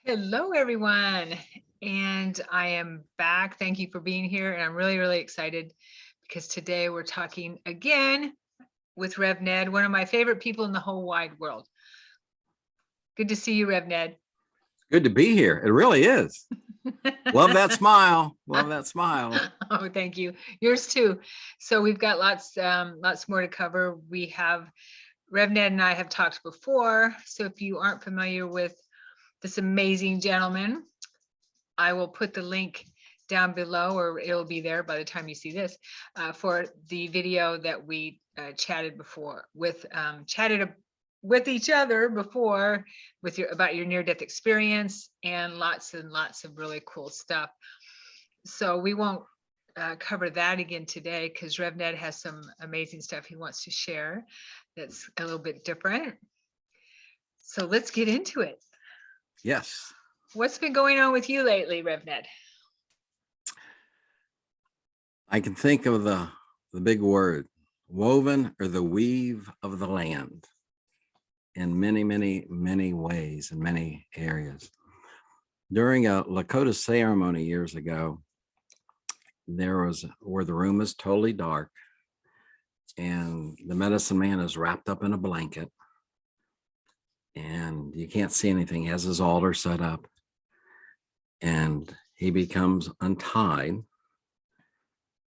Hello, everyone. And I am back. Thank you for being here. And I'm really, really excited because today we're talking again with Rev Ned, one of my favorite people in the whole wide world. Good to see you, Rev Ned. Good to be here. It really is. Love that smile. Love that smile. Oh, thank you. Yours too. So we've got lots more to cover. We have Rev Ned and I have talked before. So if you aren't familiar with this amazing gentleman, I will put the link down below, or it'll be there by the time you see this, for the video that we chatted with each other before about your near-death experience, and lots of really cool stuff. So we won't cover that again today because Rev Ned has some amazing stuff he wants to share that's a little bit different. So let's get into it. Yes. What's been going on with you lately, Rev Ned? I can think of the big word, woven, or the weave of the land, in many, many, many ways, in many areas. During a Lakota ceremony years ago, there was where the room is totally dark, and the medicine man is wrapped up in a blanket, and you can't see anything. He has his altar set up, and he becomes untied,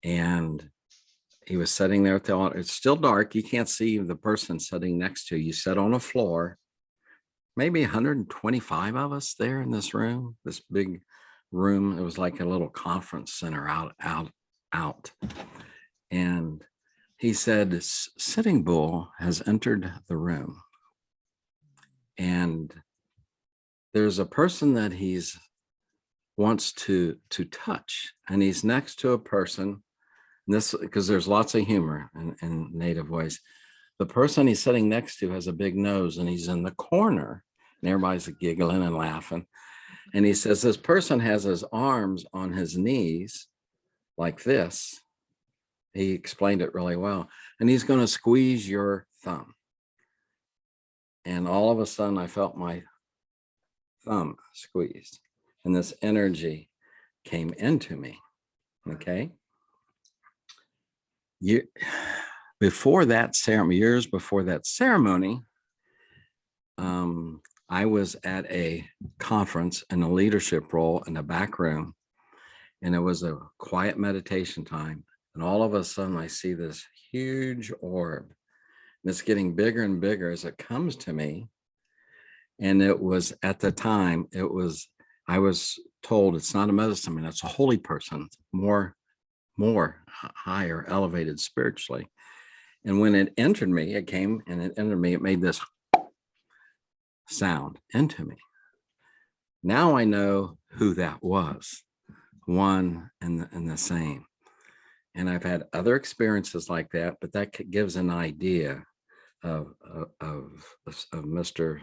and he was sitting there at the altar. It's still dark. You can't see the person sitting next to you. You sit on a floor, maybe 125 of us there in this room, this big room. It was like a little conference center out. And he said, Sitting Bull has entered the room. And there's a person that he's wants to touch, and he's next to a person. And this, because there's lots of humor in native ways. The person he's sitting next to has a big nose, and he's in the corner, and everybody's giggling and laughing. And he says, this person has his arms on his knees like this. He explained it really well. And he's going to squeeze your thumb. And all of a sudden, I felt my thumb squeezed, and this energy came into me. Okay. Before that ceremony, years before that ceremony, I was at a conference in a leadership role in the back room, and it was a quiet meditation time. And all of a sudden, I see this huge orb, and it's getting bigger and bigger as it comes to me. And it was, at the time, I was told it's not a medicine man, it's a holy person, more higher, elevated spiritually. And when it entered me, it made this sound into me. Now I know who that was, one and the same. And I've had other experiences like that, but that gives an idea of Mr.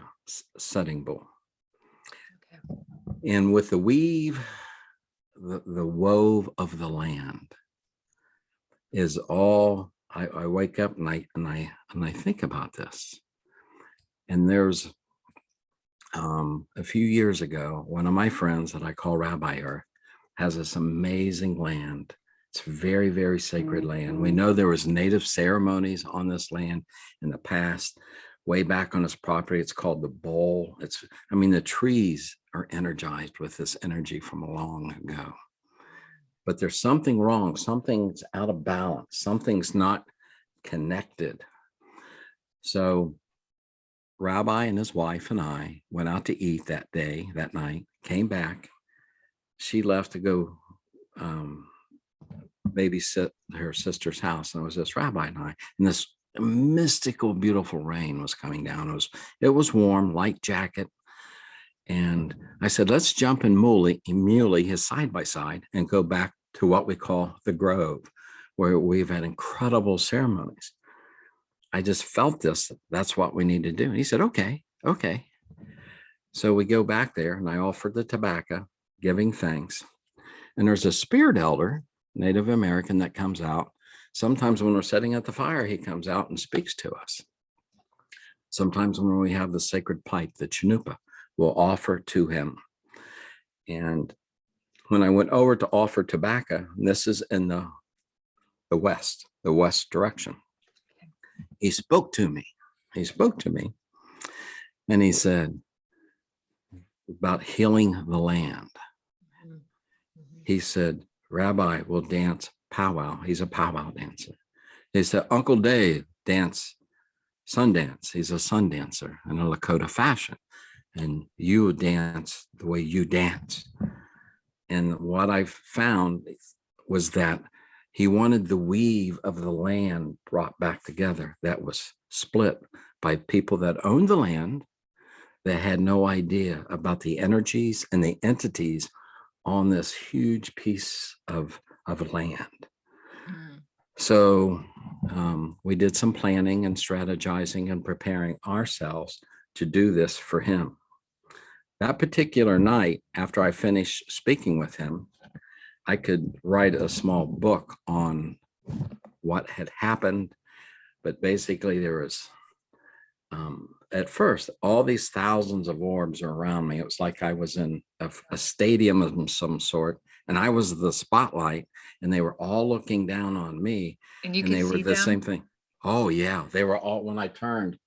Sitting Bull. Okay. And with the weave, the wove of the land is all. I wake up and I think about this. And there's a few years ago, one of my friends that I call Rabbi Earth has this amazing land. It's very, very sacred land. We know there was native ceremonies on this land in the past, way back on this property. It's called the bowl. The trees are energized with this energy from long ago. But there's something wrong. Something's out of balance. Something's not connected. So Rabbi and his wife and I went out to eat that night, came back. She left to go babysit her sister's house. And it was just Rabbi and I. And this mystical, beautiful rain was coming down. It was warm, light jacket. And I said, let's jump in Muley, his side-by-side, and go back to what we call the Grove, where we've had incredible ceremonies. I just felt that's what we need to do. And he said, okay. So we go back there, and I offered the tobacco, giving thanks. And there's a spirit elder, Native American, that comes out. Sometimes when we're sitting at the fire, he comes out and speaks to us. Sometimes when we have the sacred pipe, the chanupa, we'll offer to him. And when I went over to offer tobacco, and this is in the west direction, he spoke to me. And he said about healing the land. He said, Rabbi will dance powwow. He's a powwow dancer. He said, Uncle Dave dance Sundance. He's a sun dancer in a Lakota fashion. And you dance the way you dance. And what I found was that he wanted the weave of the land brought back together that was split by people that owned the land that had no idea about the energies and the entities on this huge piece of land. So we did some planning and strategizing and preparing ourselves to do this for him. That particular night, after I finished speaking with him, I could write a small book on what had happened. But basically there was, at first, all these thousands of orbs are around me. It was like I was in a stadium of some sort, and I was the spotlight, and they were all looking down on me. And you and they could were see the them? same thing. Oh yeah, they were all, when I turned,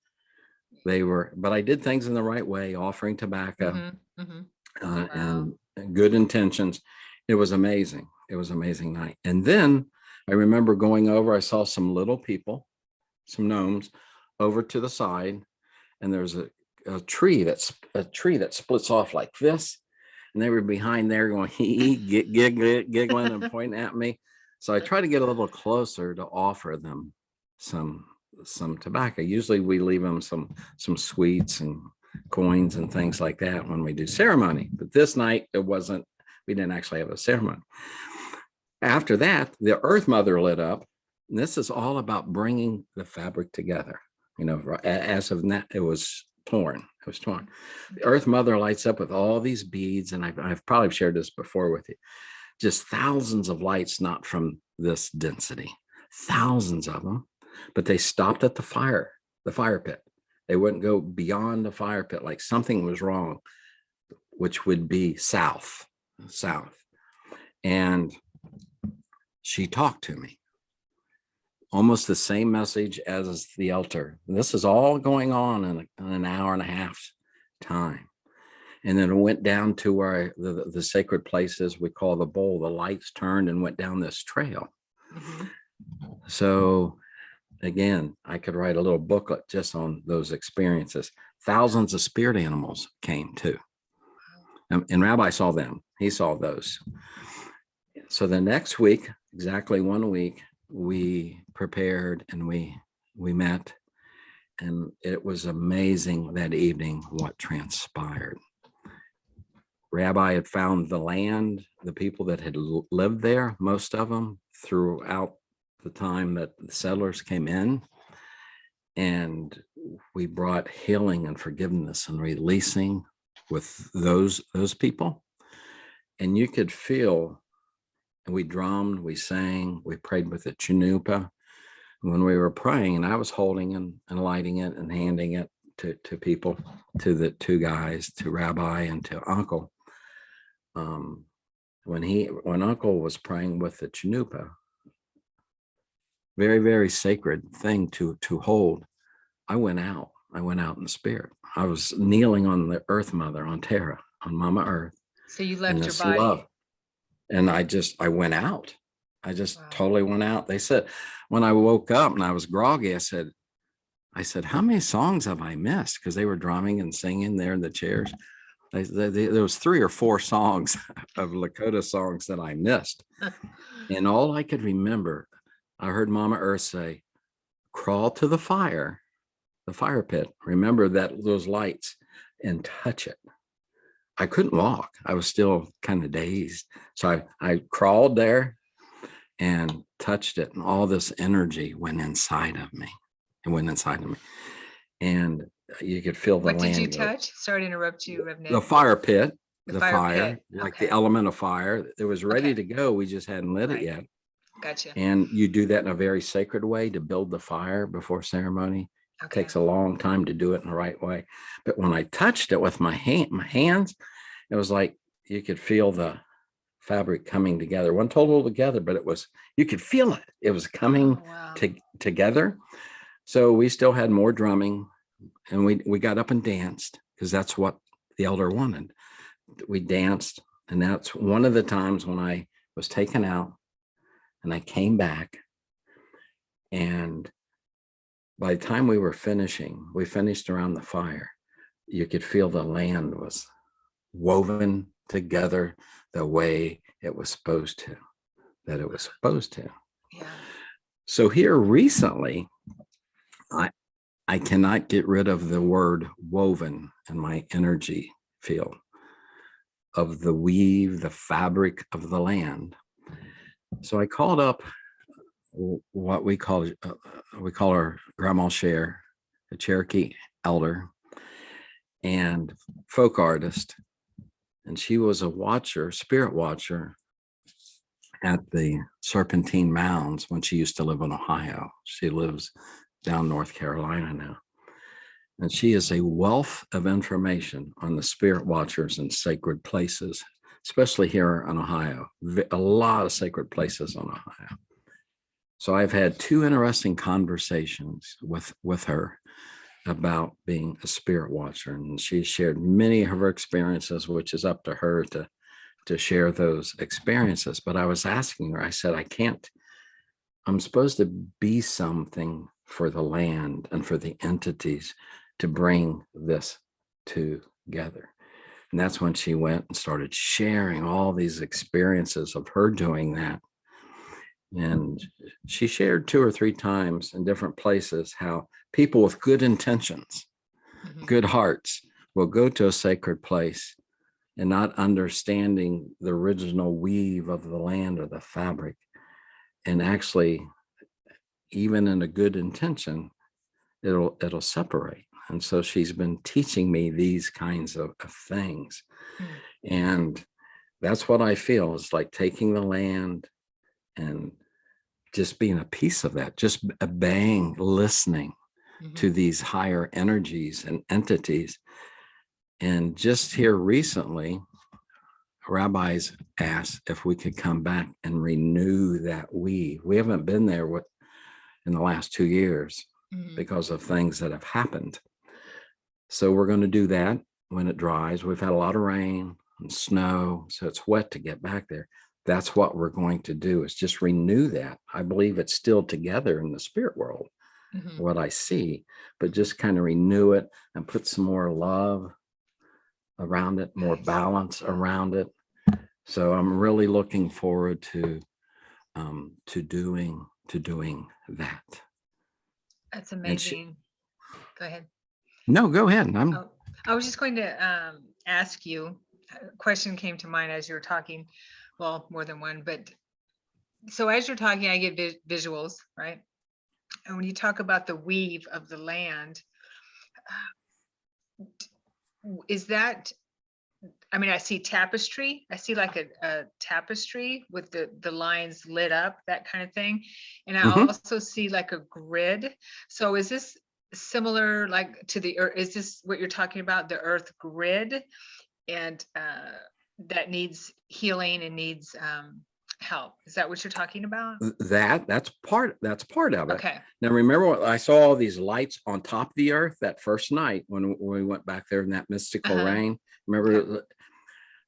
they were, but I did things in the right way, offering tobacco Wow. and good intentions. It was amazing. It was an amazing night. And then I remember going over, I saw some little people, some gnomes over to the side, and there's a tree that splits off like this. And they were behind there going, giggling and pointing at me. So I tried to get a little closer to offer them some tobacco. Usually we leave them some sweets and coins and things like that when we do ceremony. But this night we didn't actually have a ceremony. After that, the Earth Mother lit up. And this is all about bringing the fabric together. You know, as of that, it was torn. The Earth Mother lights up with all these beads, and I've probably shared this before with you. Just thousands of lights, not from this density, thousands of them, but they stopped at the fire pit. They wouldn't go beyond the fire pit, like something was wrong, which would be south. And she talked to me. Almost the same message as the altar. This is all going on in an hour and a half time. And then it went down to where the sacred places we call the bowl. The lights turned and went down this trail. So again, I could write a little booklet just on those experiences. Thousands of spirit animals came too. And Rabbi saw them. He saw those. So the next week, exactly 1 week, we prepared and we met, and it was amazing that evening what transpired. Rabbi had found the land, the people that had lived there, most of them, throughout the time that the settlers came in. And we brought healing and forgiveness and releasing with those people. And you could feel, and we drummed, we sang, we prayed with the Yuwipi. When we were praying, and I was holding and lighting it and handing it to people, to the two guys, to Rabbi and to Uncle. When Uncle was praying with the Yuwipi, very, very sacred thing to hold, I went out in the spirit. I was kneeling on the Earth Mother, on Terra, on Mama Earth. So you left your body. Love. And I went out. I just totally went out. They said, when I woke up and I was groggy, I said, how many songs have I missed? Because they were drumming and singing there in the chairs. There was 3 or 4 songs of Lakota songs that I missed. And all I could remember, I heard Mama Earth say, crawl to the fire pit. Remember those lights and touch it. I couldn't walk. I was still kind of dazed. So I crawled there and touched it, and all this energy went inside of me. And you could feel the land. What did you touch? Sorry to interrupt you, Rev Ned. The fire pit, the fire pit. like the element of fire. It was ready to go. We just hadn't lit it yet. Gotcha. And you do that in a very sacred way to build the fire before ceremony. It takes a long time to do it in the right way. But when I touched it with my hands, it was like you could feel the fabric coming together. One total together, but you could feel it. It was coming wow. together. So we still had more drumming, and we got up and danced because that's what the elder wanted. We danced, and that's one of the times when I was taken out and I came back. And by the time we finished around the fire, you could feel the land was woven together the way it was supposed to, Yeah. So here recently, I cannot get rid of the word woven in my energy field of the weave, the fabric of the land. So I called up what we call our grandma Cher, a Cherokee elder and folk artist. And she was a spirit watcher at the Serpentine Mounds when she used to live in Ohio. She lives down North Carolina now. And she is a wealth of information on the spirit watchers and sacred places, especially here in Ohio. A lot of sacred places in Ohio. So I've had 2 interesting conversations with her about being a spirit watcher. And she shared many of her experiences, which is up to her to share those experiences. But I was asking her, I said, I'm supposed to be something for the land and for the entities to bring this together. And that's when she went and started sharing all these experiences of her doing that. And she shared 2 or 3 times in different places how people with good intentions, good hearts, will go to a sacred place and not understanding the original weave of the land or the fabric. And actually, even in a good intention, it'll separate. And so she's been teaching me these kinds of things. And that's what I feel is like taking the land and just being a piece of that, just obeying, listening to these higher energies and entities. And just here recently, rabbis asked if we could come back and renew that weave. We haven't been there in the last 2 years because of things that have happened. So we're going to do that when it dries. We've had a lot of rain and snow, so it's wet to get back there. That's what we're going to do, is just renew that. I believe it's still together in the spirit world, what I see, but just kind of renew it and put some more love around it, more balance around it. So I'm really looking forward to doing that. That's amazing. Go ahead. No, go ahead. I was just going to ask you, a question came to mind as you were talking. Well, more than one, but so as you're talking, I get visuals, right? And when you talk about the weave of the land, is that, I mean, I see tapestry. I see like a tapestry with the lines lit up, that kind of thing. And I also see like a grid. So is this similar like to the earth? Is this what you're talking about, the earth grid? And that needs healing and needs help. Is that what you're talking about? That's part of it. Okay. Now remember what I saw, all these lights on top of the earth that first night when we went back there in that mystical rain. Remember,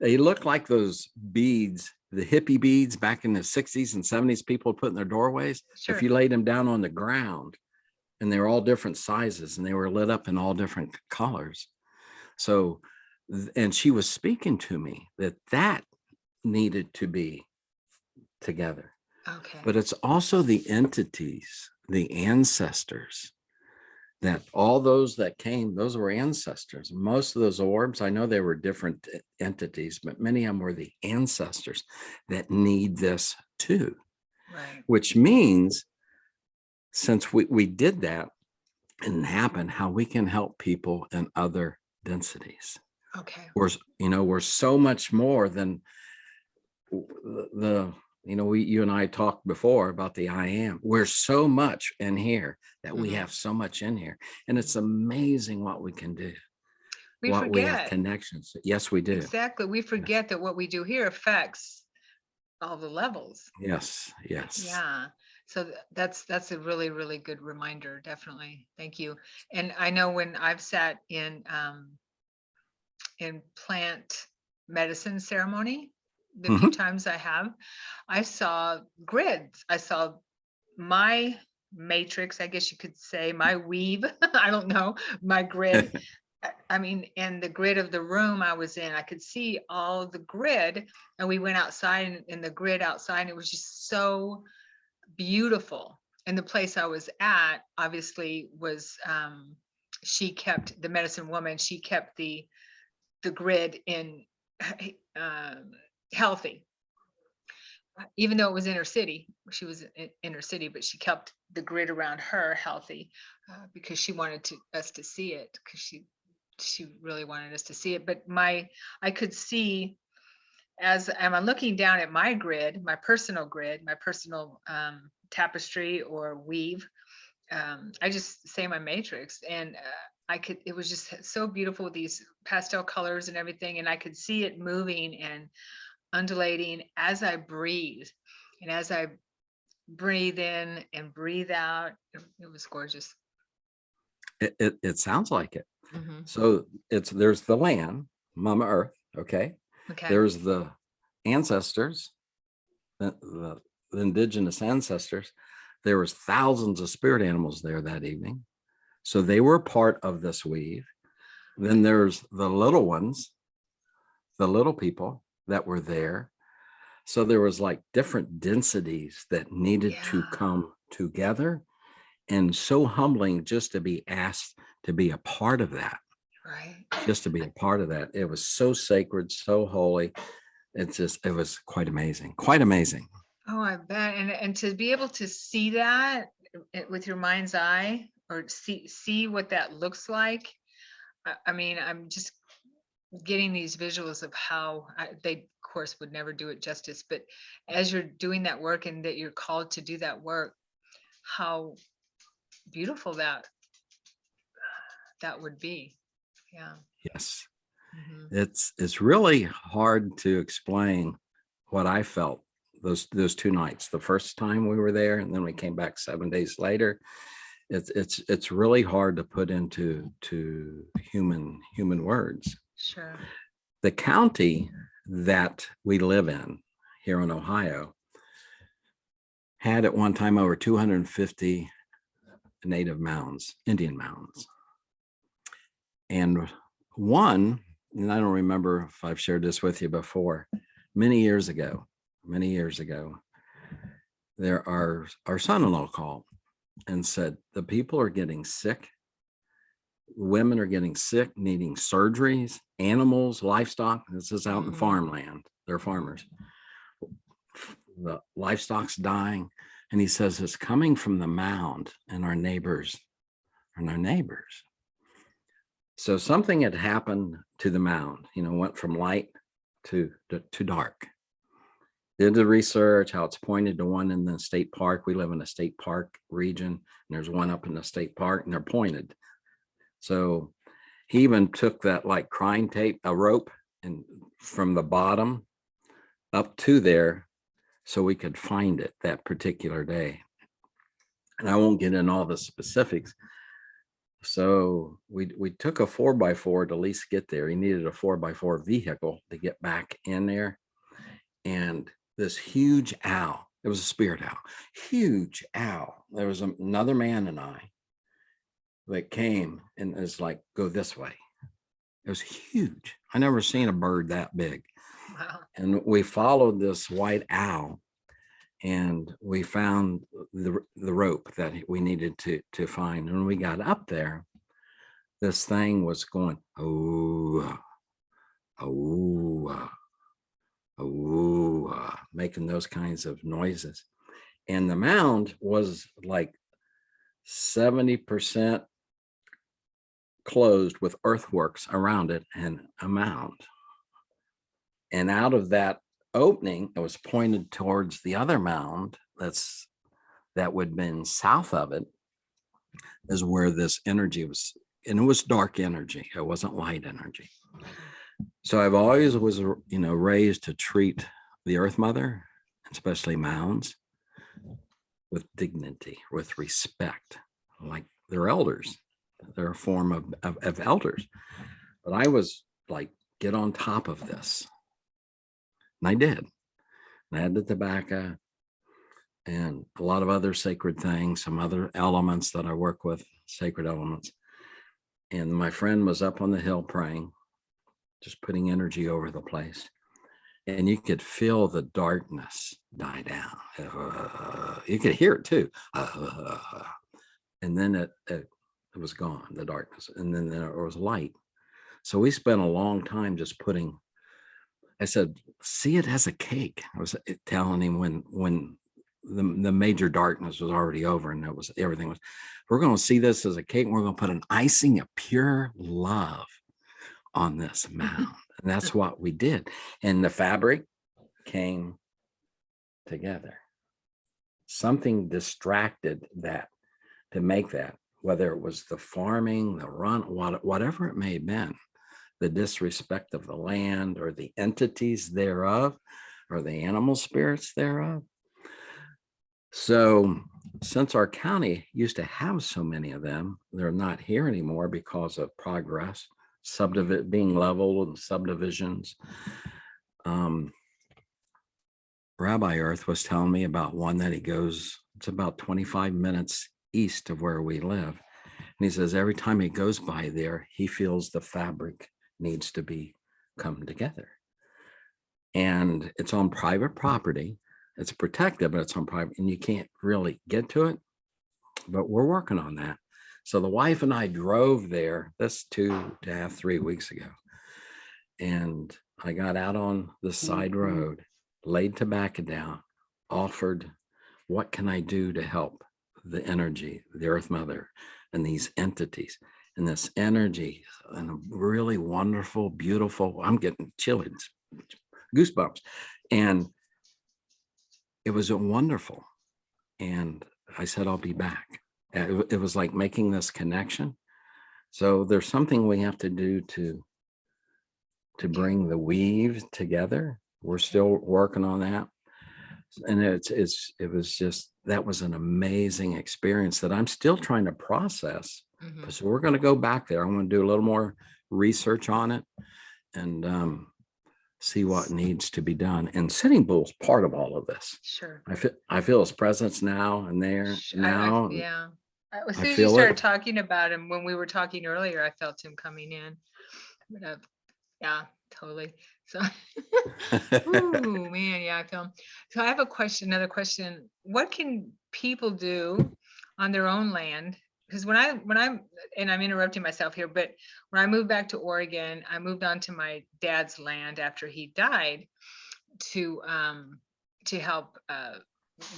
they look like those beads, the hippie beads back in the 60s and 70s people put in their doorways. If you laid them down on the ground, and they were all different sizes and they were lit up in all different colors. So, and she was speaking to me that needed to be together. Okay. But it's also the entities, the ancestors, that all those that came, those were ancestors. Most of those orbs, I know they were different entities, but many of them were the ancestors that need this too. Right. Which means, since we did that and happened, how we can help people in other densities. Okay. We're so much more than you and I talked before about the I am. We're so much in here that we have so much in here, and it's amazing what we can do. We what we have forget. connections. Yes, we do. Exactly. We forget that what we do here affects all the levels. Yes, yes. Yeah. So that's a really, really good reminder. Definitely. Thank you. And I know when I've sat in plant medicine ceremony, the few Mhm. times I saw grids. I saw my matrix, I guess you could say, my weave. I don't know, my grid. I mean, and the grid of the room I was in, I could see all the grid, and we went outside and in the grid outside, and it was just so beautiful. And the place I was at, obviously, was she kept the medicine woman. She kept the grid in healthy, even though it was inner city. She was in inner city, but she kept the grid around her healthy because she wanted us to see it, because she really wanted us to see it. But I could see, as I'm looking down at my grid, my personal tapestry or weave. I just say my matrix, and it was just so beautiful, these pastel colors and everything, and I could see it moving and undulating as I breathe, and as I breathe in and breathe out. It was gorgeous. It sounds like it. Mm-hmm. So there's the land, Mama Earth, okay? Okay. There's the ancestors, the indigenous ancestors. There was thousands of spirit animals there that evening. So they were part of this weave. Then there's the little ones, the little people that were there. So there was like different densities that needed to come together, and so humbling just to be asked to be a part of that. Right. Just to be a part of that. It was so sacred, so holy. It was quite amazing. Quite amazing. Oh, I bet. And to be able to see that with your mind's eye, or see what that looks like. I mean, I'm just getting these visuals of how they, of course, would never do it justice, but as you're doing that work and that you're called to do that work, how beautiful that would be. Yeah. Yes. Mhm. It's really hard to explain what I felt those 2 nights. The first time we were there, and then we came back 7 days later. It's really hard to put into human words. Sure. The county that we live in here in Ohio had at one time over 250 native mounds, Indian mounds. And one, and I don't remember if I've shared this with you before, many years ago, there our son-in-law called and said, the people are getting sick. Women are getting sick, needing surgeries, animals, livestock. This is out in farmland. They're farmers. The livestock's dying. And he says, it's coming from the mound and our neighbors. So something had happened to the mound, went from light to dark. Did the research, how it's pointed to one in the state park. We live in a state park region, and there's one up in the state park, and they're pointed. So he even took that like crime tape, a rope, and from the bottom up to there so we could find it that particular day. And I won't get in all the specifics. So we took a 4x4 to at least get there. He needed a 4x4 vehicle to get back in there. And this huge owl, it was a spirit owl, huge owl. There was another man and I that came and is like, go this way. It was huge. I never seen a bird that big. Wow. And we followed this white owl, and we found the rope that we needed to find. And when we got up there, this thing was going, making those kinds of noises. And the mound was like 70% closed with earthworks around it and a mound. And out of that opening, it was pointed towards the other mound that would have been south of it, is where this energy was and it was dark energy. It wasn't light energy. So I've always was, raised to treat the Earth Mother, especially mounds, with dignity, with respect, like they're elders. They're a form of elders. But I was like, get on top of this. And I did. And I had the tobacco and a lot of other sacred things, some other elements that I work with, sacred elements. And my friend was up on the hill praying, just putting energy over the place. And you could feel the darkness die down. You could hear it too. And then it was gone, the darkness. And then there was light. So we spent a long time just putting, I said, see it as a cake. I was telling him when the major darkness was already over and it was everything was, we're going to see this as a cake. And we're going to put an icing of pure love on this mound. And that's what we did. And the fabric came together. Something distracted that to make that, whether it was the farming, the run, whatever it may have been, the disrespect of the land or the entities thereof, or the animal spirits thereof. So since our county used to have so many of them, they're not here anymore because of progress, being leveled and subdivisions. Rabbi Earth was telling me about one that he goes, it's about 25 minutes east of where we live. And he says, every time he goes by there, he feels the fabric needs to be come together. And it's on private property. It's protected, but it's on private, and you can't really get to it. But we're working on that. So the wife and I drove there, that's 2.5-3 weeks ago. And I got out on the side road, laid tobacco down, offered, what can I do to help the energy, the Earth Mother, and these entities, and this energy, and a really wonderful, beautiful, I'm getting chills, goosebumps. And it was wonderful. And I said, I'll be back. It was like making this connection. So there's something we have to do to bring the weave together. We're still working on that. And it was just, that was an amazing experience that I'm still trying to process. Mm-hmm. So we're going to go back there. I'm going to do a little more research on it and see what needs to be done. And Sitting Bull's part of all of this. Sure. I feel his presence now and there now. Yeah. As soon as you started talking about him, when we were talking earlier, I felt him coming in. But, yeah, totally. So, ooh, man, yeah, I feel him. So I have another question. What can people do on their own land? Because when I'm, and I'm interrupting myself here, but when I moved back to Oregon, I moved on to my dad's land after he died to help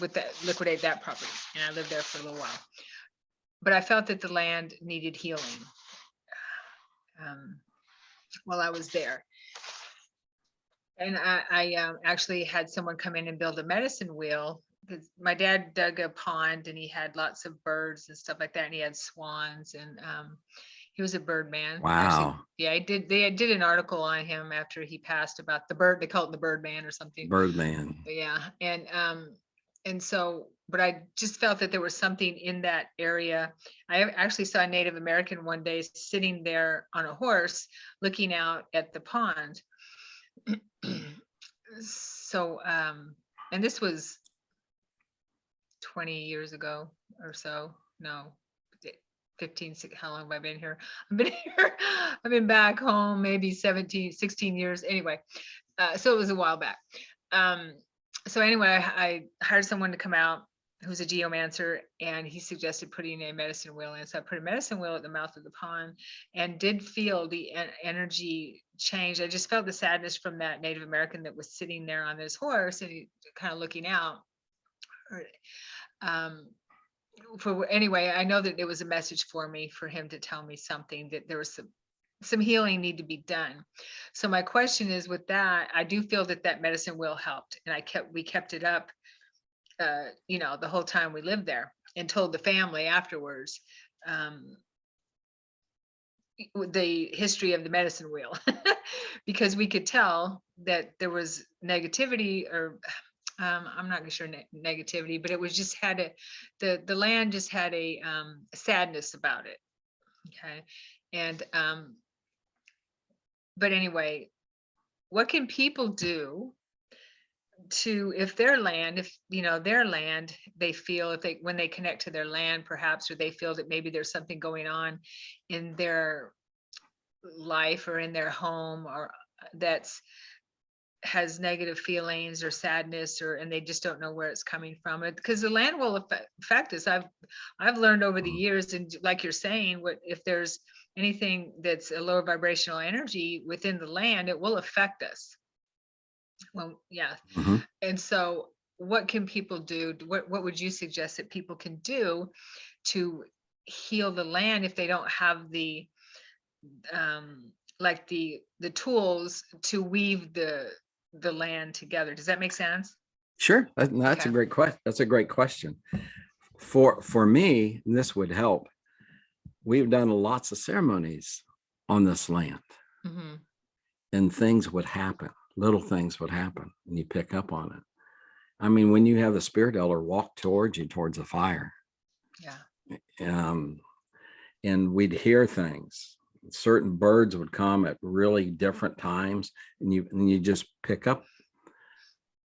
with that, liquidate that property. And I lived there for a little while. But I felt that the land needed healing while I was there. And I actually had someone come in and build a medicine wheel, because my dad dug a pond and he had lots of birds and stuff like that. And he had swans, and he was a bird man. Wow. Actually, yeah, they did an article on him after he passed about the bird. They call it the bird man or something. Bird man. But yeah. And so, but I just felt that there was something in that area. I actually saw a Native American one day sitting there on a horse looking out at the pond. So, and this was 20 years ago or so. No, 15, how long have I been here? I've been here, I've been back home maybe 16 years. Anyway, so it was a while back. So anyway, I hired someone to come out who's a geomancer, and he suggested putting a medicine wheel in. So I put a medicine wheel at the mouth of the pond and did feel the energy change. I just felt the sadness from that Native American that was sitting there on this horse and he kind of looking out. Anyway, I know that it was a message for me, for him to tell me something, that there was some healing need to be done. So my question is, with that, I do feel that medicine wheel helped, and we kept it up, the whole time we lived there, and told the family afterwards. the history of the medicine wheel because we could tell that there was negativity or I'm not sure negativity, but it was just had a the land just had a sadness about it. Okay. And but anyway, what can people do to, if their land, if their land, they feel, if they, when they connect to their land perhaps, or they feel that maybe there's something going on in their life or in their home, or that's has negative feelings or sadness, or and they just don't know where it's coming from, because the land will affect us. I've learned over the years, and like you're saying, what if there's anything that's a lower vibrational energy within the land, it will affect us. Well, yeah. Mhm. And so what can people do? What would you suggest that people can do to heal the land if they don't have the like the tools to weave the land together? Does that make sense? Sure. That's a Okay. great question. That's a great question. For me, this would help. We've done lots of ceremonies on this land, Hmm. and things would happen. Little things would happen, and you pick up on it. I mean, when you have the spirit elder walk towards you, towards the fire, Yeah. um, and we'd hear things. Certain birds would come at really different times, and you just pick up.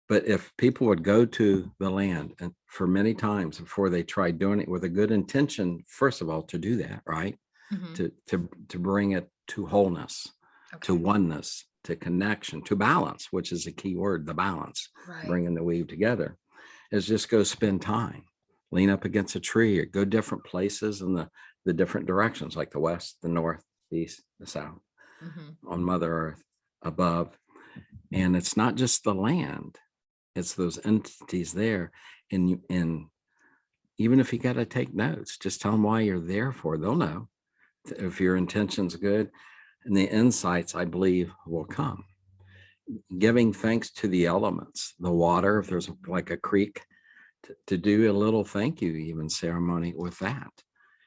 But if people would go to the land, and for many times before they tried doing it with a good intention, first of all, to do that, right? Hmm. To bring it to wholeness, to Okay. oneness, to connection, to balance, which is a key word, the balance, Right. bringing the weave together, is just go spend time, lean up against a tree, or go different places in the different directions, like the west, the north, the east, the south, Hmm. on Mother Earth, above. And it's not just the land, it's those entities there. And even if you got to take notes, just tell them why you're there for. They'll know if your intention's good, and the insights, I believe, will come. Giving thanks to the elements, the water, if there's like a creek, to do a little thank you even ceremony with that,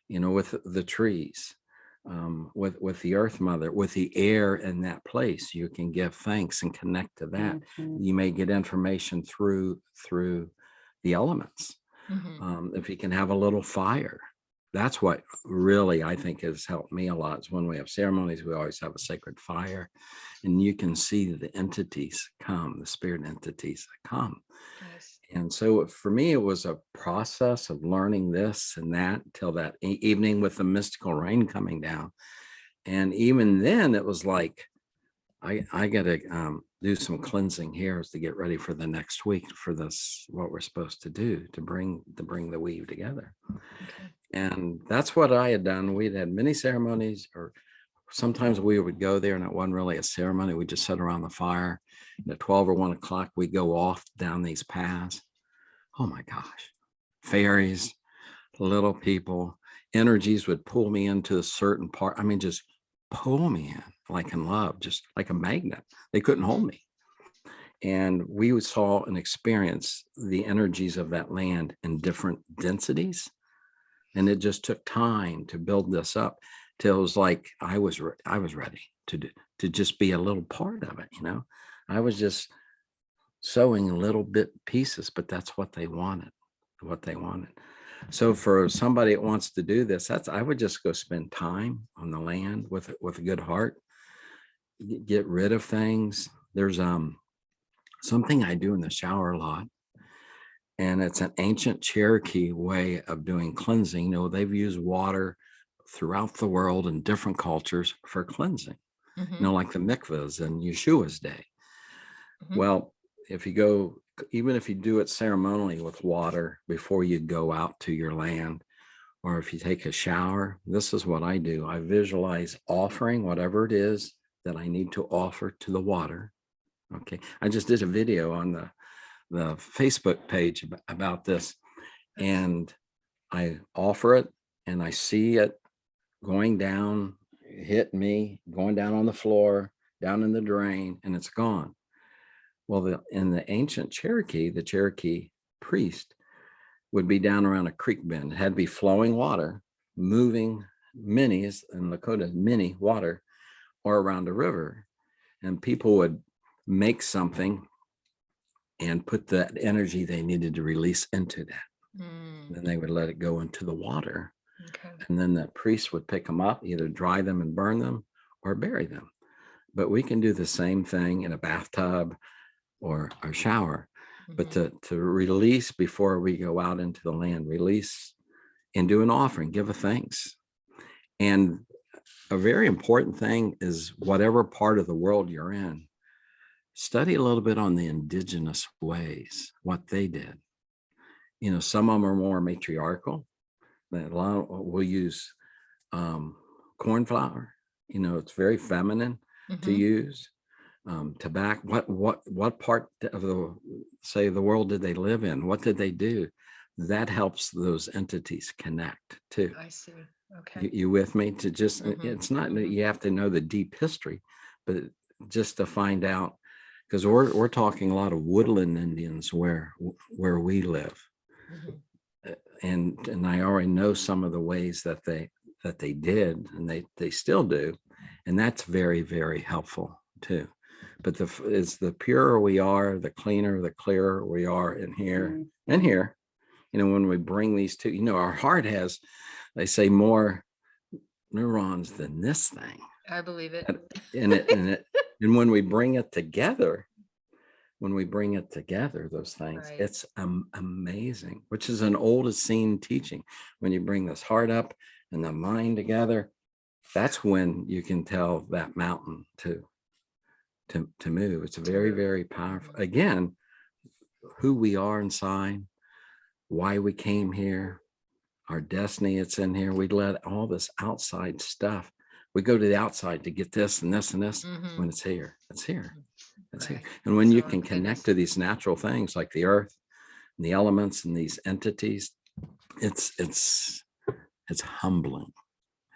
with the trees, with the earth mother, with the air in that place. You can give thanks and connect to that. You may get information through the elements. Hmm. If you can have a little fire, that's what really I think has helped me a lot. Is when we have ceremonies, we always have a sacred fire, and you can see the entities come, the spirit entities come. Yes. And so for me, it was a process of learning this and that till that evening with the mystical rain coming down. And even then, it was like, I got to do some cleansing here to get ready for the next week for this, what we're supposed to do to bring the weave together. Okay. And that's what I had done. We'd had many ceremonies, or sometimes we would go there and it wasn't really a ceremony. We just sit around the fire. And at 12 or 1 o'clock, we go off down these paths. Oh my gosh, fairies, little people, energies would pull me into a certain part. I mean, just pull me in, like in love, just like a magnet. They couldn't hold me. And we saw and experienced the energies of that land in different densities. And it just took time to build this up till it was like I was ready to just be a little part of it. I was just sewing little bit pieces, but that's what they wanted. So for somebody that wants to do this, I would just go spend time on the land with a good heart, get rid of things. There's something I do in the shower a lot, and it's an ancient Cherokee way of doing cleansing. They've used water throughout the world in different cultures for cleansing, Hmm. like the mikvahs in Yeshua's day. Hmm. Well, if you go, even if you do it ceremonially with water before you go out to your land, or if you take a shower, this is what I do. I visualize offering whatever it is that I need to offer to the water. Okay. I just did a video on the Facebook page about this, and I offer it and I see it going down, hit me, going down on the floor, down in the drain, and it's gone. Well, in the ancient Cherokee, the Cherokee priest would be down around a creek bend. It had to be flowing water, moving minis, and Lakota mini water, or around a river. And people would make something and put that energy they needed to release into that. Then they would let it go into the water. Okay. And then the priest would pick them up, either dry them and burn them or bury them. But we can do the same thing in a bathtub or a shower. But to release before we go out into the land, release and do an offering, give a thanks. And a very important thing is whatever part of the world you're in, study a little bit on the indigenous ways, what they did. You know, some of them are more matriarchal. We'll use corn flour. You know, it's very feminine to use. Tobacco. What part of the world did they live in? What did they do? That helps those entities connect too. I see. Okay. You with me? To just, it's not that you have to know the deep history, but just to find out, because we're talking a lot of woodland Indians where we live. And I already know some of the ways that they did, and they still do, and that's very, very helpful too. But the purer we are, the cleaner, the clearer we are in here and here. You know, when we bring these two, you know, our heart has, they say, more neurons than this thing. I believe it. And when we bring it together, those things, Right. it's amazing, which is an old seen teaching. When you bring this heart up and the mind together, that's when you can tell that mountain to move. It's very, very powerful. Again, who we are inside, why we came here, our destiny, it's in here. We let all this outside stuff, we go to the outside to get this and this and this. When it's here, it's here. It's here. And when you can connect to these natural things like the earth and the elements and these entities, it's humbling.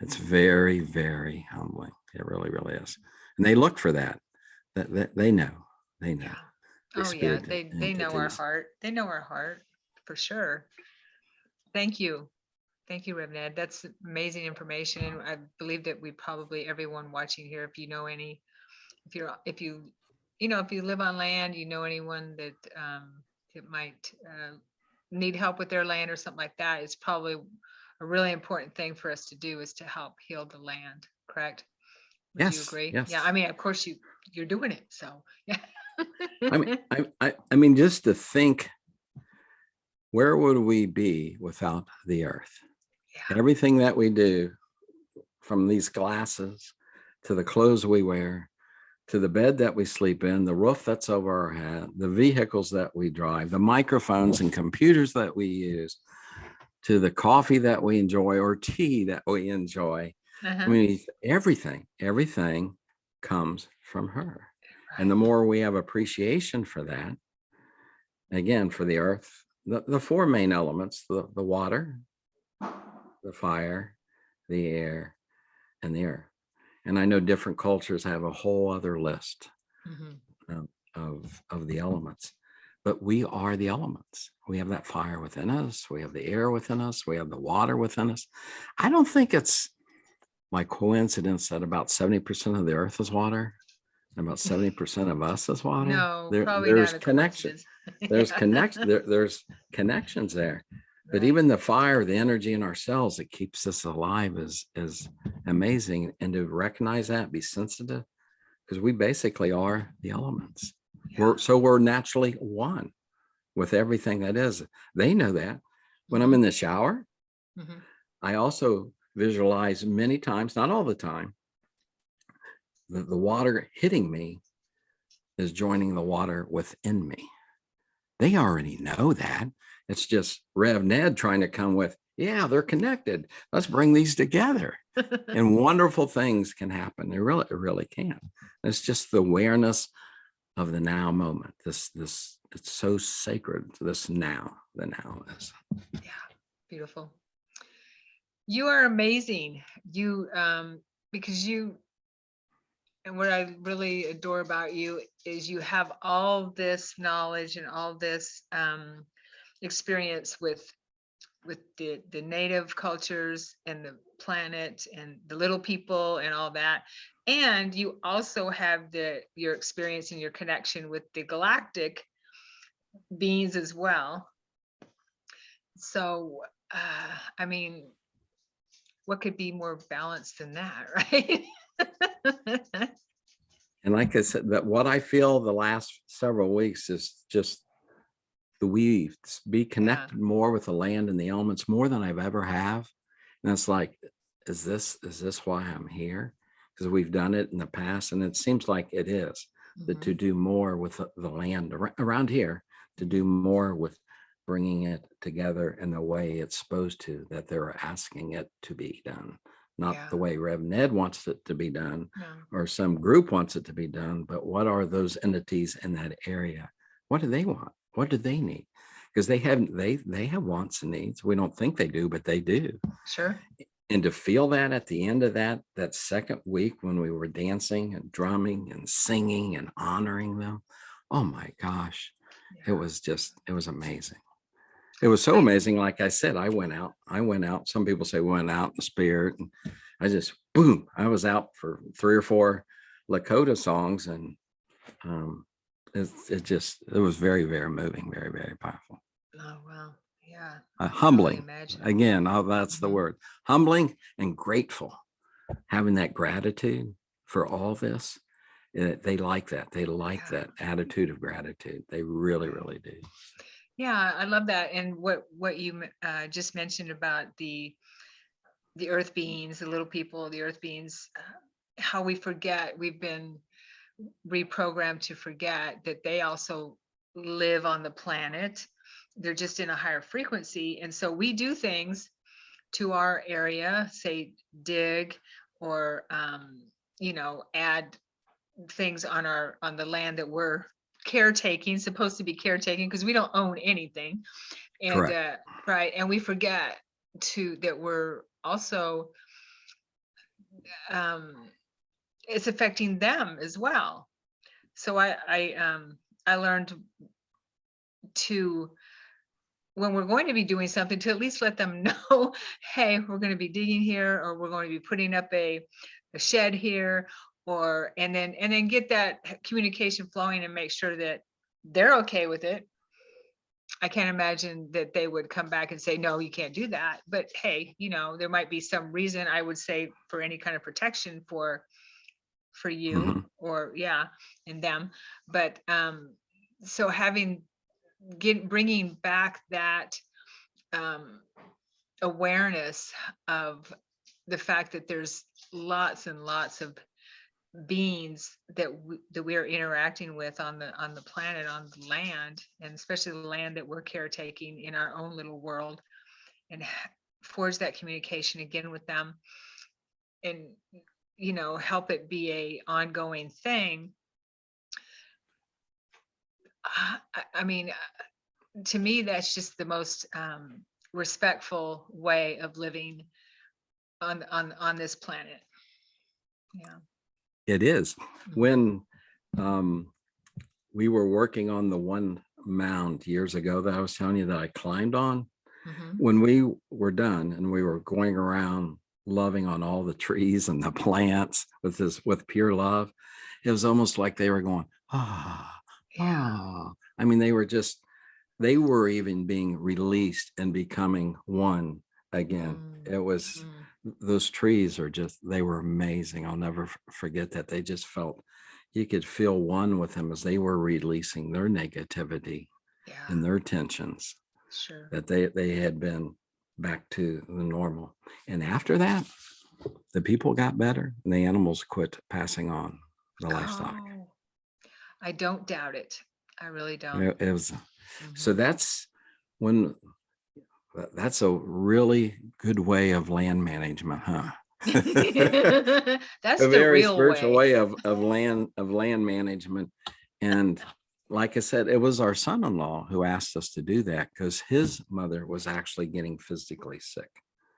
It's very, very humbling. It really, really is. And they look for that. That they know. Yeah. Oh yeah, they know our heart. They know our heart for sure. Thank you. Thank you, Rev Ned. That's amazing information. And I believe that we probably, everyone watching here, if you know any, if you live on land, you know anyone that that might need help with their land or something like that, it's probably a really important thing for us to do is to help heal the land. Correct? Would you agree? Yes. Yeah. I mean, of course you're doing it. So yeah. I mean, just to think, where would we be without the earth? Yeah. Everything that we do, from these glasses to the clothes we wear, to the bed that we sleep in, the roof that's over our head, the vehicles that we drive, the microphones and computers that we use, to the coffee that we enjoy or tea that we enjoy. I mean, everything comes from her. Right. And the more we have appreciation for that, again, for the earth, the four main elements, the water, the fire, the air, and the earth. And I know different cultures have a whole other list of the elements, but we are the elements. We have that fire within us. We have the air within us. We have the water within us. I don't think it's by coincidence that about 70% of the earth is water and about 70% of us is water. No, there's connection. There's there's connections there. But even the fire, the energy in our cells that keeps us alive is amazing. And to recognize that, be sensitive, because we basically are the elements. Yeah. We're naturally one with everything that is. They know that. When I'm in the shower, I also visualize many times, not all the time, that the water hitting me is joining the water within me. They already know that. It's just Rev Ned trying to come with, yeah, they're connected. Let's bring these together. And wonderful things can happen. They really can. It's just the awareness of the now moment. This it's so sacred. This now, the now is. Yeah, beautiful. You are amazing. You because you, and what I really adore about you is you have all this knowledge and all this experience with the native cultures and the planet and the little people and all that. And you also have your experience and your connection with the galactic beings as well. So, I mean, what could be more balanced than that, right? And like I said, that what I feel the last several weeks is just the weave, be connected more with the land and the elements more than I've ever have. And it's like, is this why I'm here? Because we've done it in the past, and it seems like it is. That to do more with the land around here, to do more with bringing it together in the way it's supposed to, that they're asking it to be done. Not the way Rev Ned wants it to be done, or some group wants it to be done, but what are those entities in that area? What do they want? What do they need? Because they have wants and needs. We don't think they do, but they do. Sure. And to feel that at the end of that second week when we were dancing and drumming and singing and honoring them, oh my gosh, it was amazing. It was so amazing. Like I said, I went out. Some people say went out in the spirit. And I just, boom, I was out for 3 or 4 Lakota songs. And it was very, very moving, very, very powerful. Oh, wow. Yeah. Humbling. Again, that's the word. Humbling and grateful. Having that gratitude for all this. They like that. They like that attitude of gratitude. They really, really do. Yeah, I love that. And what you just mentioned about the earth beings, the little people, the earth beings, how we forget, we've been reprogrammed to forget that they also live on the planet. They're just in a higher frequency. And so we do things to our area, say dig or, add things on the land that we're supposed to be caretaking, because we don't own anything. And right. And we forget that we're also, it's affecting them as well. So I learned to, when we're going to be doing something, to at least let them know, hey, we're going to be digging here, or we're going to be putting up a shed here, and then get that communication flowing and make sure that they're okay with it. I can't imagine that they would come back and say, no, you can't do that. But hey, there might be some reason, I would say, for any kind of protection for you or and them. But so bringing back that awareness of the fact that there's lots and lots of beings that we are interacting with on the planet, on the land, and especially the land that we're caretaking in our own little world, and forge that communication again with them, and help it be a ongoing thing. I mean, to me, that's just the most respectful way of living on this planet. Yeah. It is. When we were working on the one mound years ago that I was telling you that I climbed on, when we were done and we were going around loving on all the trees and the plants with pure love, it was almost like they were going, I mean, they were even being released and becoming one again. It was, those trees they were amazing. I'll never forget that. They just felt, you could feel one with them as they were releasing their negativity and their tensions. Sure. That they had been back to the normal. And after that, the people got better and the animals quit passing on the livestock. I don't doubt it. I really don't. It was, so that's a really good way of land management, huh? That's a the very real spiritual way of land management. And like I said, it was our son-in-law who asked us to do that because his mother was actually getting physically sick.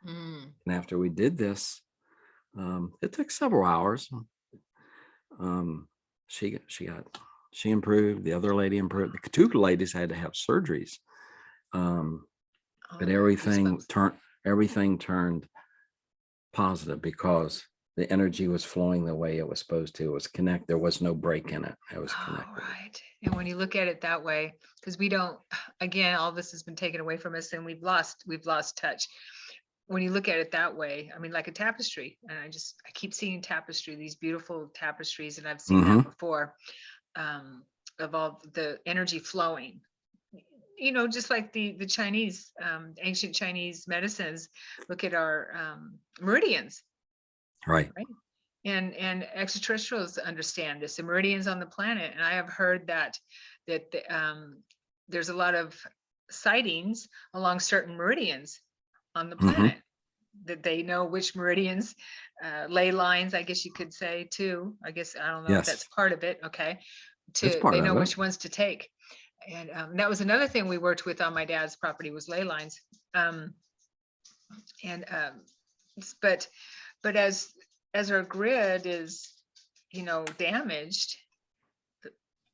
And after we did this, it took several hours. She improved. The other lady improved. The 2 ladies had to have surgeries. but Oh, goosebumps. everything turned positive because the energy was flowing the way it was supposed to. It was connect. There was no break in it. It was Oh, connected. right. And when you look at it that way, because we don't, again, all this has been taken away from us and we've lost touch. When you look at it that way, I mean, like a tapestry, and I keep seeing tapestry, these beautiful tapestries, and I've seen Mm-hmm. that before, of all the energy flowing. Just like the Chinese, ancient Chinese medicines, look at our meridians, Right. right? And extraterrestrials understand this, the meridians on the planet. And I have heard that there's a lot of sightings along certain meridians on the Mm-hmm. planet, that they know which meridians, ley lines, I guess you could say too. I guess I don't know if that's Yes, part of it. Okay, it's part they know of it. which ones to take. And that was another thing we worked with on my dad's property, was ley lines. Um, and but but as our grid is, damaged,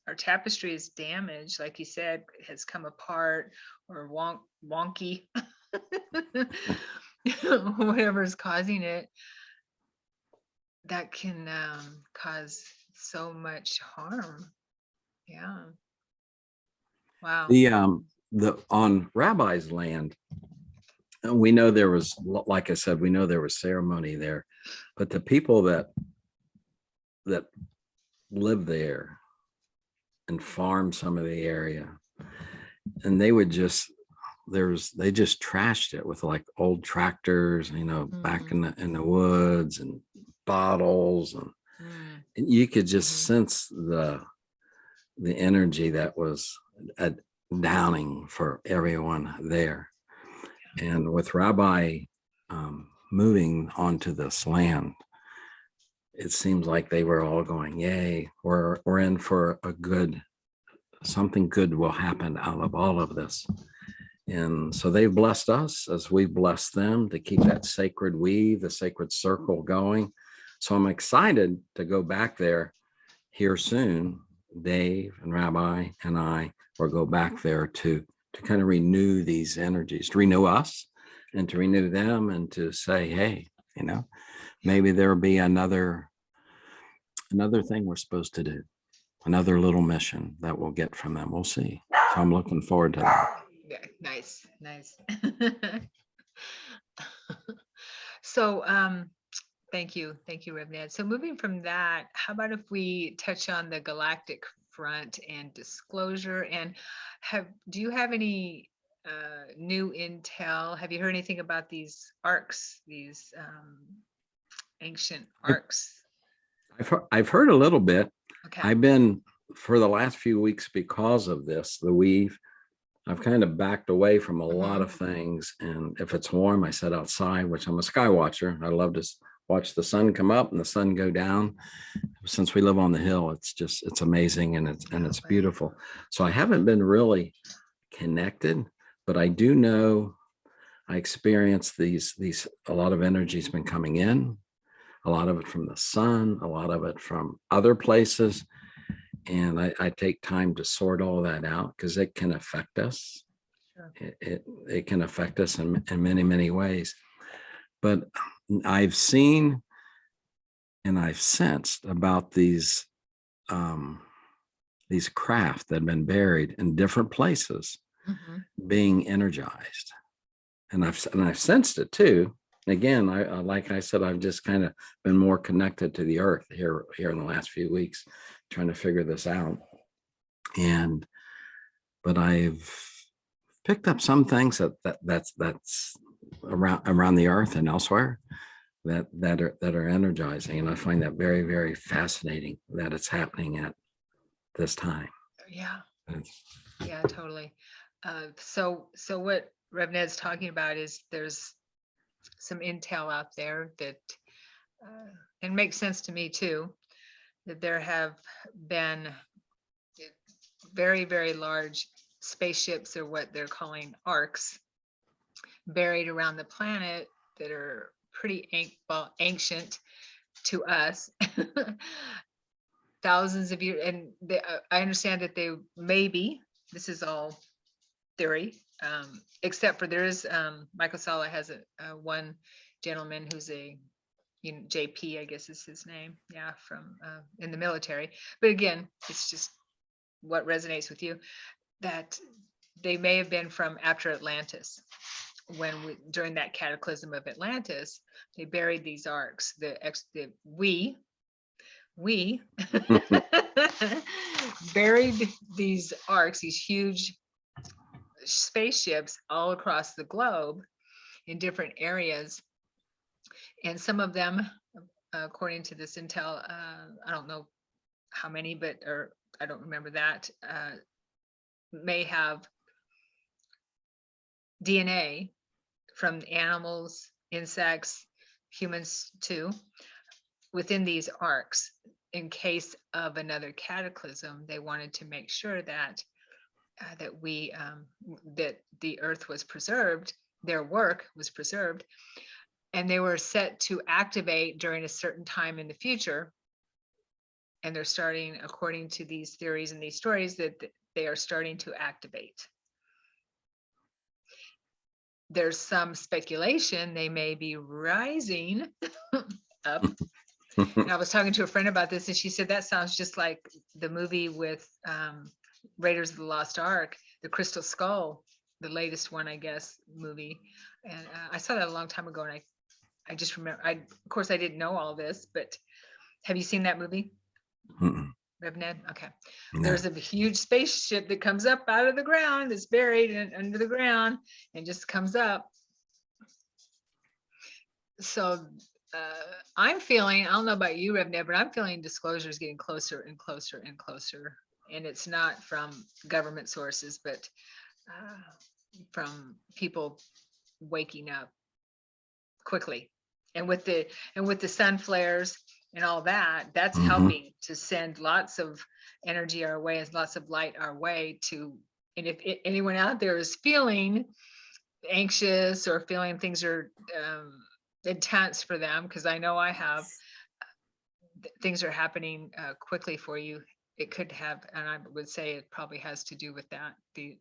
our tapestry is damaged, like you said, has come apart or wonky, whatever is causing it, that can cause so much harm. Yeah. Wow. The on Rabbi's land, we know there was, like I said, we know there was ceremony there, but the people that live there and farm some of the area, and they would just they just trashed it with like old tractors, back in the woods, and bottles, and Mm. you could just Mhm. sense the energy that was downing for everyone there. And with Rabbi moving onto this land, it seems like they were all going, yay, we're in for something good will happen out of all of this. And so they've blessed us as we bless them to keep that sacred weave, the sacred circle going. So I'm excited to go back there here soon. Dave and Rabbi and I will go back there to kind of renew these energies, to renew us and to renew them, and to say, hey, maybe there'll be another thing we're supposed to do, another little mission that we'll get from them. We'll see. So I'm looking forward to that. Yeah, nice. So thank you, Rev Ned. So moving from that, how about if we touch on the galactic front and disclosure? And do you have any new intel? Have you heard anything about these arcs, these ancient arcs? I've heard a little bit. Okay. I've been, for the last few weeks, because of this, the weave, I've kind of backed away from a lot of things. And if it's warm, I sit outside, which I'm a sky watcher. I love to watch the sun come up and the sun go down. Since we live on the hill, it's amazing, and it's beautiful. So I haven't been really connected, but I do know I experience these a lot of energy has been coming in, a lot of it from the sun, a lot of it from other places. And I take time to sort all that out, because it can affect us. Sure. It can affect us in many, many ways. But I've seen and I've sensed about these craft that have been buried in different places being energized. And I've sensed it too. Again, like I said, I've just kind of been more connected to the earth here in the last few weeks, trying to figure this out. But I've picked up some things that's around the earth and elsewhere that are energizing, and I find that very, very fascinating that it's happening at this time. Yeah. Yeah, totally. So what Rev Ned's talking about is there's some intel out there that, and makes sense to me too, that there have been very, very large spaceships, or what they're calling arcs, buried around the planet, that are pretty ancient to us, thousands of years. And I understand that they maybe, this is all theory, except for there is Michael Sala has one gentleman who's a JP, I guess is his name, yeah, from in the military. But again, it's just what resonates with you, that they may have been from after Atlantis, when during that cataclysm of Atlantis, they buried these arcs. We buried these arcs, these huge spaceships all across the globe in different areas. And some of them, according to this intel, I don't know how many, but or I don't remember that, may have DNA from animals, insects, humans too, within these arcs. In case of another cataclysm, they wanted to make sure that that the earth was preserved, their work was preserved, and they were set to activate during a certain time in the future. And they're starting, according to these theories and these stories, that they are starting to activate. There's some speculation they may be rising up. And I was talking to a friend about this, and she said that sounds just like the movie with Raiders of the Lost Ark, the Crystal Skull, the latest one, I guess, movie. And I saw that a long time ago, and I just remember, of course, I didn't know all this, but have you seen that movie? Rev Ned? Okay. No. There's a huge spaceship that comes up out of the ground, that's buried under the ground, and just comes up. So I'm feeling, I don't know about you, Rev Ned, but I'm feeling disclosure is getting closer and closer and closer. And it's not from government sources, but from people waking up quickly. And with the sun flares and all that, that's helping to send lots of energy our way, and lots of light our way to. And if anyone out there is feeling anxious or feeling things are intense for them, because I know I have, things are happening quickly for you, it could have, and I would say it probably has to do with that, the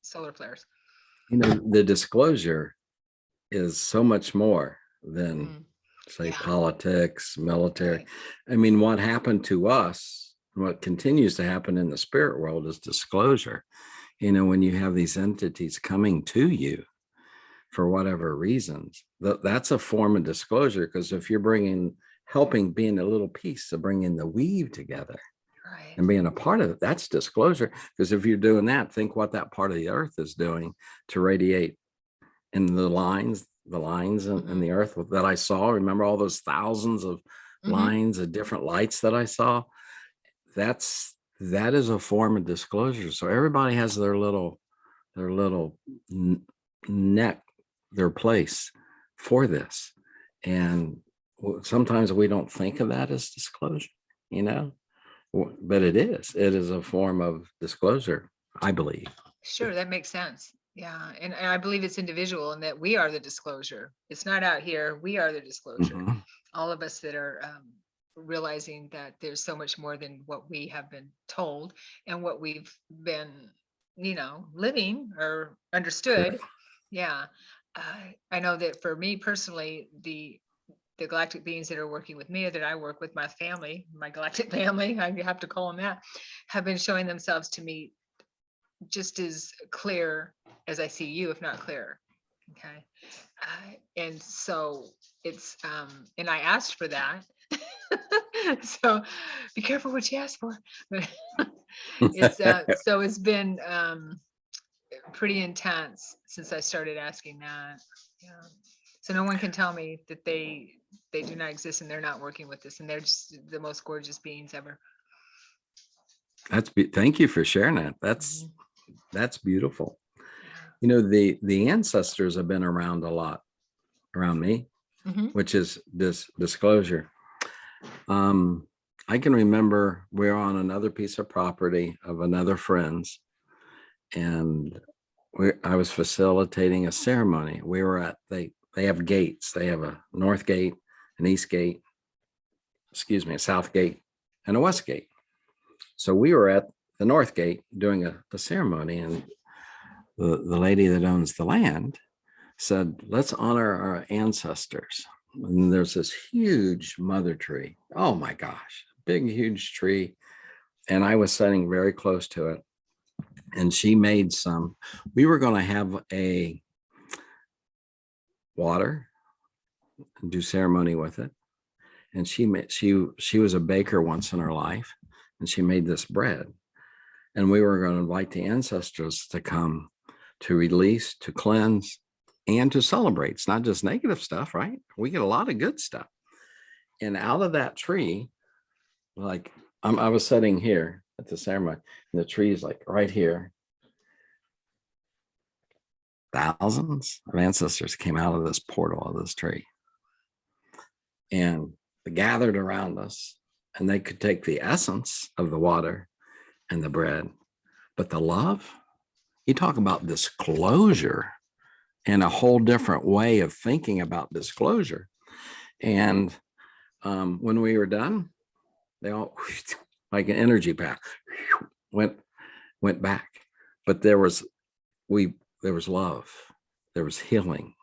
solar flares. You know, the disclosure is so much more than say politics, military. Right. I mean, what happened to us, what continues to happen in the spirit world is disclosure. You know, when you have these entities coming to you for whatever reasons, that's a form of disclosure, because if you're helping being a little piece to bringing the weave together, right, and being a part of it, that's disclosure. Because if you're doing that, think what that part of the earth is doing to radiate in the lines in the earth that I saw. Remember all those thousands of lines of different lights that I saw? That is a form of disclosure. So everybody has their little neck, their place for this. And sometimes we don't think of that as disclosure, you know, but it is a form of disclosure, I believe. Sure, that makes sense. Yeah, and I believe it's individual, and that we are the disclosure. It's not out here. We are the disclosure. All of us that are realizing that there's so much more than what we have been told and what we've been, living or understood. Sure. Yeah, I know that for me personally, the galactic beings that are working with me, or that I work with, my family, my galactic family, I have to call them that, have been showing themselves to me just as clear as I see you, if not clearer. Okay. And so it's, and I asked for that. So be careful what you ask for. But it's, so it's been pretty intense since I started asking that. Yeah. So no one can tell me that they do not exist and they're not working with us, and they're just the most gorgeous beings ever. Thank you for sharing that. That's beautiful. You know, the ancestors have been around a lot around me, which is this disclosure. I can remember we were on another piece of property of another friend's, and I was facilitating a ceremony. We were at, they have gates. They have a north gate, an east gate, a south gate, and a west gate. So we were at the north gate doing a ceremony, and the lady that owns the land said, let's honor our ancestors. And there's this huge mother tree. Oh my gosh, big, huge tree. And I was sitting very close to it. And she made some, we were going to have a water and do ceremony with it. And she was a baker once in her life, and she made this bread. And we were going to invite the ancestors to come to release, to cleanse, and to celebrate. It's not just negative stuff, right? We get a lot of good stuff. And out of that tree, like I was sitting here at the ceremony, and the tree is like right here. Thousands of ancestors came out of this portal of this tree. And they gathered around us, and they could take the essence of the water and the bread, but the love, you talk about disclosure and a whole different way of thinking about disclosure. And when we were done, they all, like an energy path, went back. But there was love, there was healing,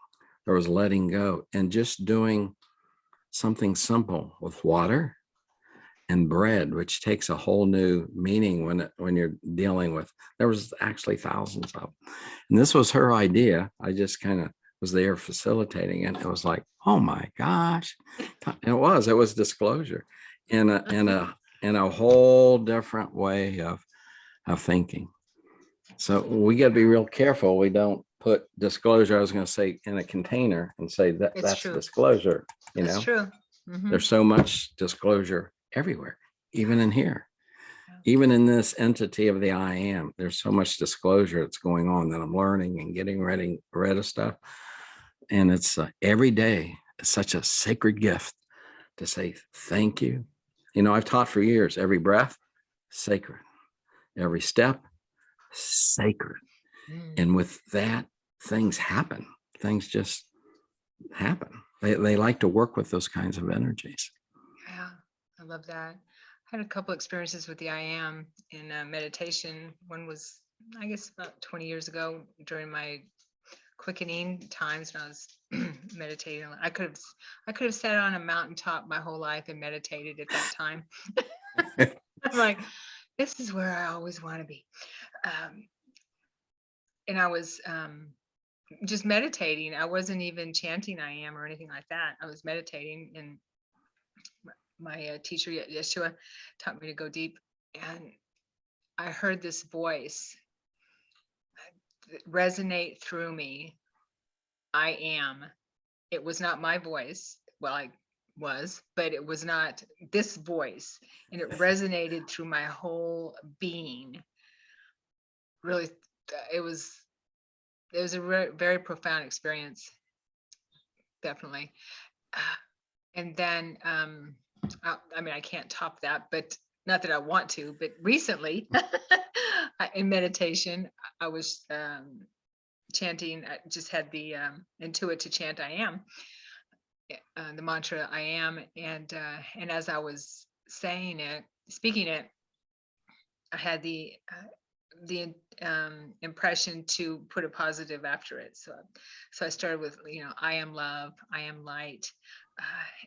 there was letting go, and just doing something simple with water and bread, which takes a whole new meaning when you're dealing with, there was actually thousands of them. And this was her idea. I just kind of was there facilitating it. It was like, oh my gosh. It was disclosure in a whole different way of thinking. So we got to be real careful. We don't put disclosure, I was going to say, in a container and say that's true. Disclosure. That's true. Mm-hmm. There's so much disclosure everywhere, even in here, even in this entity of the I am. There's so much disclosure that's going on that I'm learning and getting rid of stuff. And it's every day is such a sacred gift to say thank you. You know, I've taught for years, every breath, sacred. Every step, sacred. And with that, things happen. Things just happen. They like to work with those kinds of energies. Yeah, I love that. I had a couple experiences with the I am in meditation. One was, I guess, about 20 years ago during my quickening times when I was meditating. I could have sat on a mountaintop my whole life and meditated at that time. I'm like, this is where I always want to be. And I was just meditating. I wasn't even chanting I am or anything like that. I was meditating, and my teacher, Yeshua, taught me to go deep. And I heard this voice resonate through me. I am. It was not my voice. Well, I was, but it was not this voice. And it resonated through my whole being. Really, it was a very profound experience, definitely. And then, I mean, I can't top that, but not that I want to, but recently in meditation, I was chanting, I just had the intuit to chant I am, the mantra I am. And as I was saying it, speaking it, I had the impression to put a positive after it. So I started with, I am love, I am light.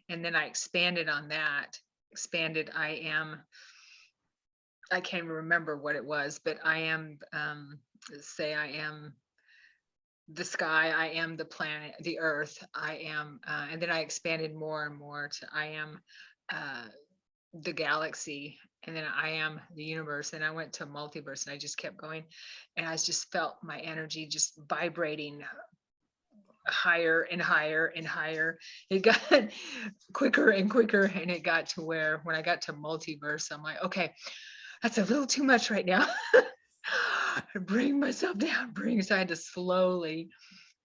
And then I expanded on that, I am, I can't even remember what it was, but I am, say I am the sky, I am the planet, the earth, I am, and then I expanded more and more to I am the galaxy, and then I am the universe, and I went to multiverse, and I just kept going, and I just felt my energy just vibrating higher and higher and higher. It got quicker and quicker, and it got to where when I got to multiverse, I'm like, okay, that's a little too much right now. Bring myself down, so I had to slowly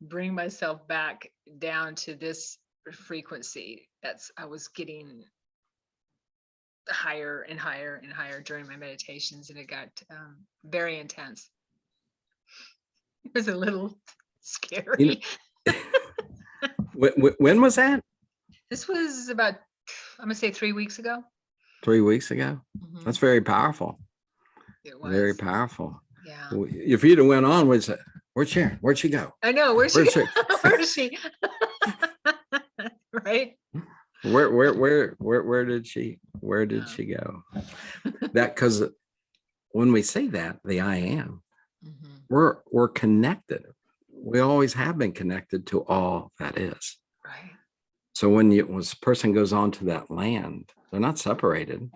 bring myself back down to this frequency. I was getting higher and higher and higher during my meditations, and it got very intense. It was a little scary. When was that? This was about, I'm gonna say 3 weeks ago. 3 weeks ago. Mm-hmm. That's very powerful. It was very powerful. Yeah. If you'd have went on, would say, Where'd Sharon? Where'd she go? I know. Where's Where's she? she? Where is she? Right? Where did she go? That, because when we say that, the I am, we're connected. We always have been connected to all that is. Right. So when this person goes on to that land, they're not separated.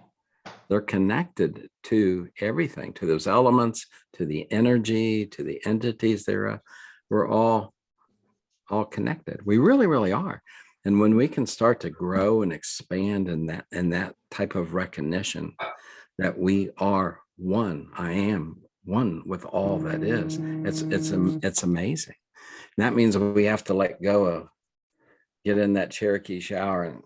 They're connected to everything, to those elements, to the energy, to the entities thereof. We're all connected. We really, really are. And when we can start to grow and expand in that type of recognition that we are one, I am one with all that is, it's amazing. And that means we have to let go of, get in that Cherokee shower and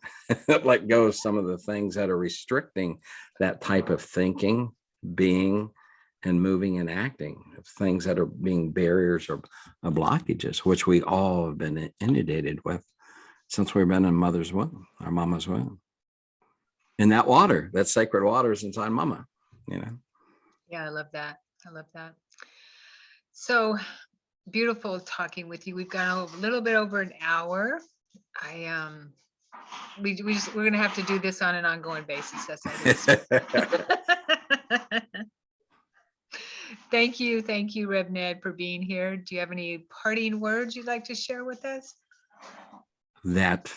let go of some of the things that are restricting that type of thinking, being, and moving and acting, of things that are being barriers or blockages, which we all have been inundated with since we've been in mother's womb, our mama's womb. And that water, that sacred water, is inside mama, you know. Yeah, I love that. I love that. So beautiful talking with you. We've gone a little bit over an hour. We're gonna have to do this on an ongoing basis. That's all it is. Thank you, Rev Ned, for being here. Do you have any parting words you'd like to share with us? That,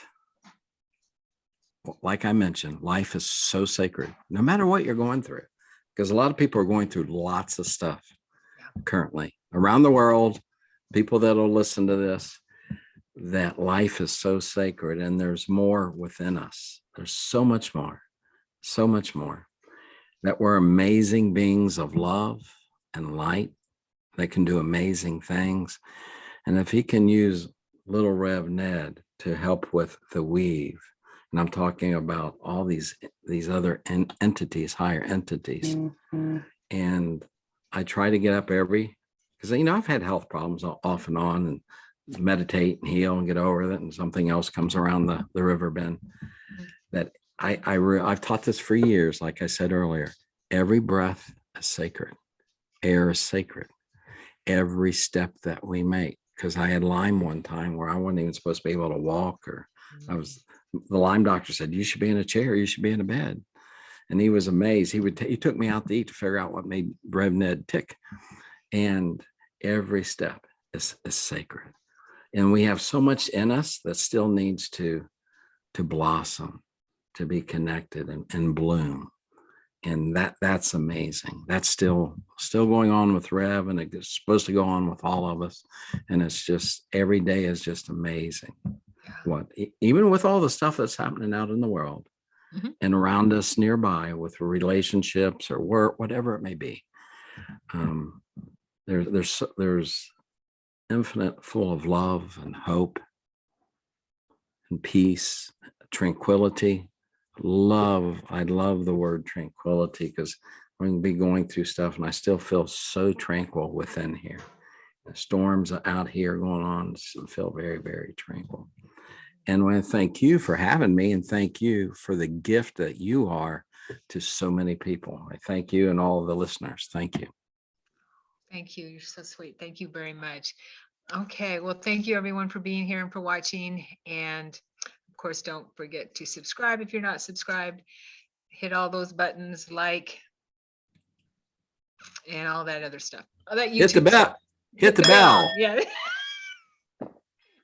like I mentioned, life is so sacred, no matter what you're going through, because a lot of people are going through lots of stuff currently around the world. People that'll listen to this, that life is so sacred, and there's more within us. There's so much more, that we're amazing beings of love and light that can do amazing things. And if he can use little Rev Ned to help with the weave, and I'm talking about all these other entities, higher entities, and I try to get up because I've had health problems off and on, and meditate and heal and get over it, and something else comes around the river bend. That I've taught this for years. Like I said earlier, every breath is sacred. Air is sacred. Every step that we make, because I had Lyme one time where I wasn't even supposed to be able to walk, or the Lyme doctor said, you should be in a chair, you should be in a bed. And he was amazed. He took me out to eat to figure out what made Rev Ned tick. And every step is sacred. And we have so much in us that still needs to blossom, to be connected and bloom. And that's amazing. That's still going on with Rev, and it's supposed to go on with all of us. And it's just, every day is just amazing. Even with all the stuff that's happening out in the world and around us nearby, with relationships or work, whatever it may be, there's infinite, full of love and hope and peace, tranquility. I love the word tranquility, because we can be going through stuff and I still feel so tranquil within here. The storms out here going on, feel very, very tranquil. And I want to thank you for having me, and thank you for the gift that you are to so many people. I thank you and all of the listeners. Thank you. Thank you. You're so sweet. Thank you very much. Okay. Well, thank you everyone for being here and for watching. And of course, don't forget to subscribe if you're not subscribed. Hit all those buttons, like, and all that other stuff. Oh, that YouTube Hit the bell. stuff. Hit the bell. Yeah.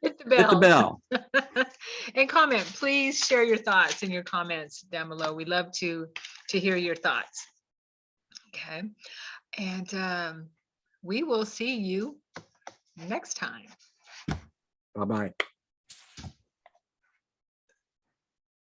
Hit the bell. Hit the bell. And comment. Please share your thoughts in your comments down below. We love to hear your thoughts. Okay. And we will see you next time. Bye-bye.